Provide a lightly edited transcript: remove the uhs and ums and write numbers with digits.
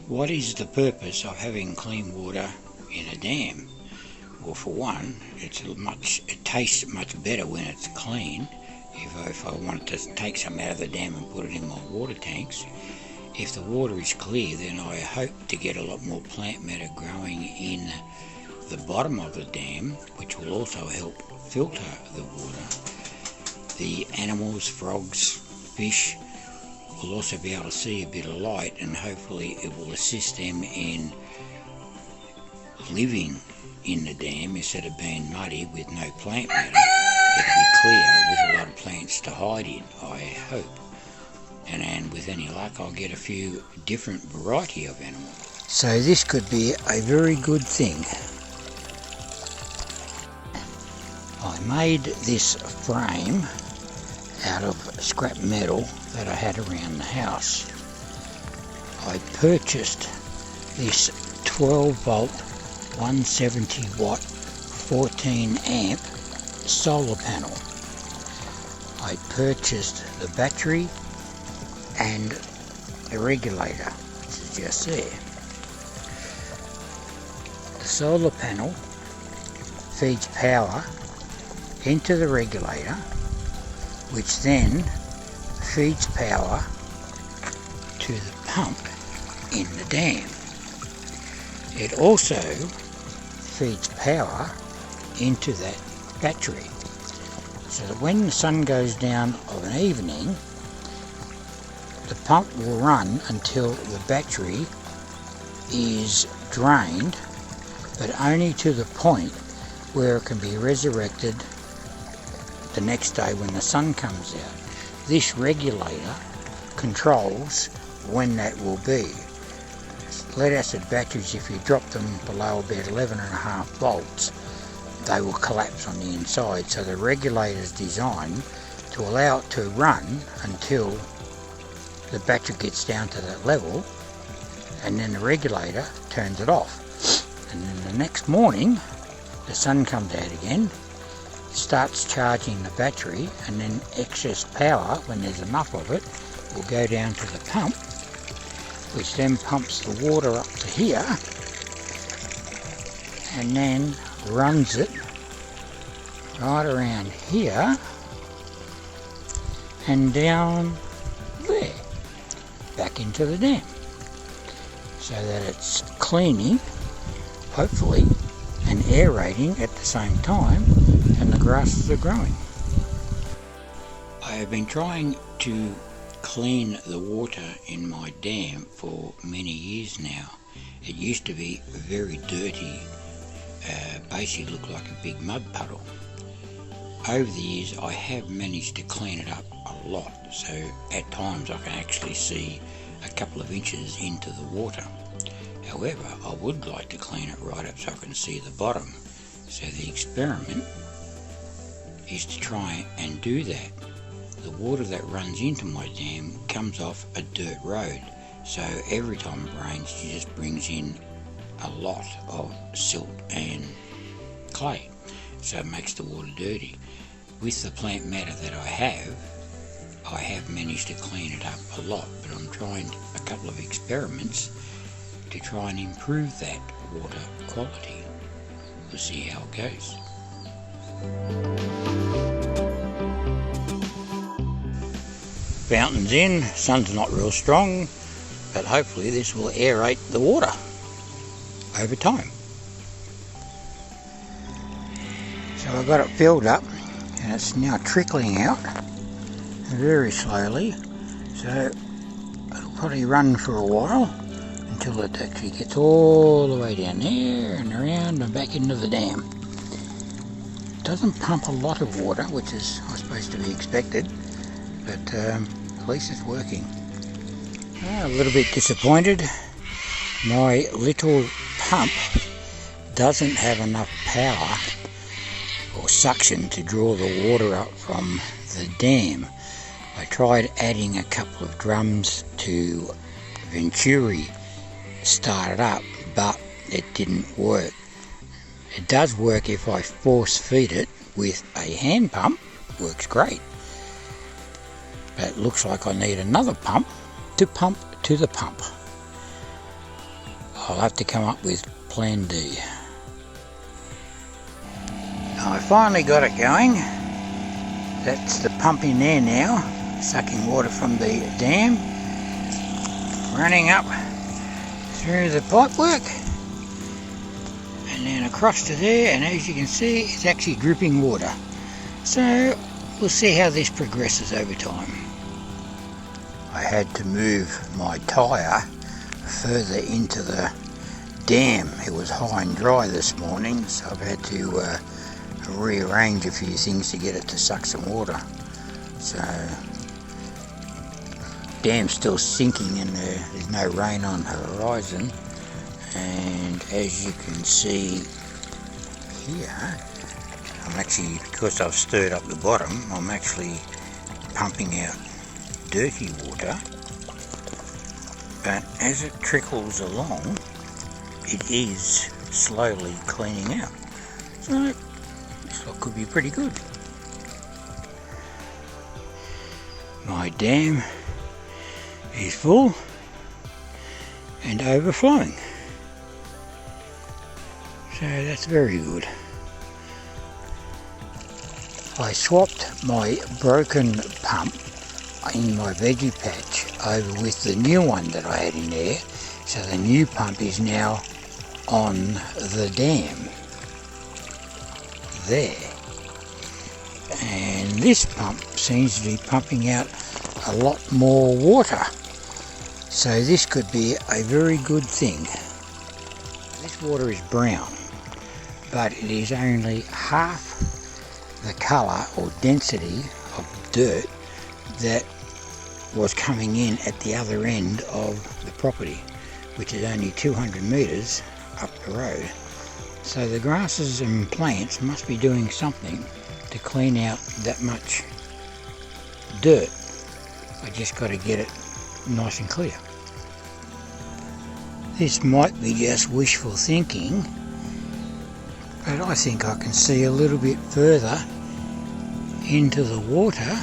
What is the purpose of having clean water in a dam? Well, for one, it tastes much better when it's clean. If I wanted to take some out of the dam and put it in my water tanks, if the water is clear, then I hope to get a lot more plant matter growing in the bottom of the dam, which will also help filter the water. The animals, frogs, fish will also be able to see a bit of light, and hopefully it will assist them in living in the dam instead of being muddy with no plant matter. It'll be clear with a lot of plants to hide in, I hope. And with any luck, I'll get a few different variety of animals. So this could be a very good thing. I made this frame out of scrap metal that I had around the house. I purchased this 12 volt 170 watt 14 amp solar panel. I purchased the battery and the regulator, which is just there. The solar panel feeds power into the regulator, which then feeds power to the pump in the dam. It also feeds power into that battery, so that when the sun goes down of an evening, the pump will run until the battery is drained, but only to the point where it can be resurrected the next day when the sun comes out. This regulator controls when that will be. Lead acid batteries, if you drop them below about 11.5 volts, they will collapse on the inside. So the regulator is designed to allow it to run until the battery gets down to that level, and then the regulator turns it off. And then the next morning, the sun comes out again, starts charging the battery, and then excess power, when there's enough of it, will go down to the pump, which then pumps the water up to here and then runs it right around here and down there, back into the dam, so that it's cleaning, hopefully, and aerating at the same time, and the grasses are growing. I have been trying to clean the water in my dam for many years now. It used to be very dirty, basically looked like a big mud puddle. Over the years I have managed to clean it up a lot, so at times I can actually see a couple of inches into the water. However, I would like to clean it right up so I can see the bottom. So the experiment is to try and do that. The water that runs into my dam comes off a dirt road, so every time it rains it just brings in a lot of silt and clay, so it makes the water dirty. With the plant matter that I have managed to clean it up a lot, but I'm trying a couple of experiments to try and improve that water quality. We'll see how it goes. Fountain's in, sun's not real strong, but hopefully this will aerate the water over time. So I've got it filled up and it's now trickling out very slowly, so it'll probably run for a while until it actually gets all the way down there and around and back into the dam. It doesn't pump a lot of water, which is, I suppose, to be expected, but at least it's working. A little bit disappointed. My little pump doesn't have enough power or suction to draw the water up from the dam. I tried adding a couple of drums to Venturi start it up, but it didn't work. It does work if I force feed it with a hand pump, works great. But it looks like I need another pump to the pump. I'll have to come up with plan D. I finally got it going. That's the pump in there now, sucking water from the dam, running up through the pipework and then across to there, and as you can see it's actually dripping water. So we'll see how this progresses over time. I had to move my tyre further into the dam. It was high and dry this morning, so I've had to rearrange a few things to get it to suck some water. So dam's still sinking and there's no rain on the horizon, and as you can see here, I'm actually, because I've stirred up the bottom, I'm actually pumping out dirty water, but as it trickles along it is slowly cleaning out. So this lot could be pretty good. My dam is full and overflowing, so that's very good. I swapped my broken pump in my veggie patch over with the new one that I had in there, so the new pump is now on the dam there, and this pump seems to be pumping out a lot more water, so this could be a very good thing. This water is brown, but it is only half the colour or density of dirt that was coming in at the other end of the property, which is only 200 metres up the road. So the grasses and plants must be doing something to clean out that much dirt. I just got to get it nice and clear. This might be just wishful thinking, but I think I can see a little bit further into the water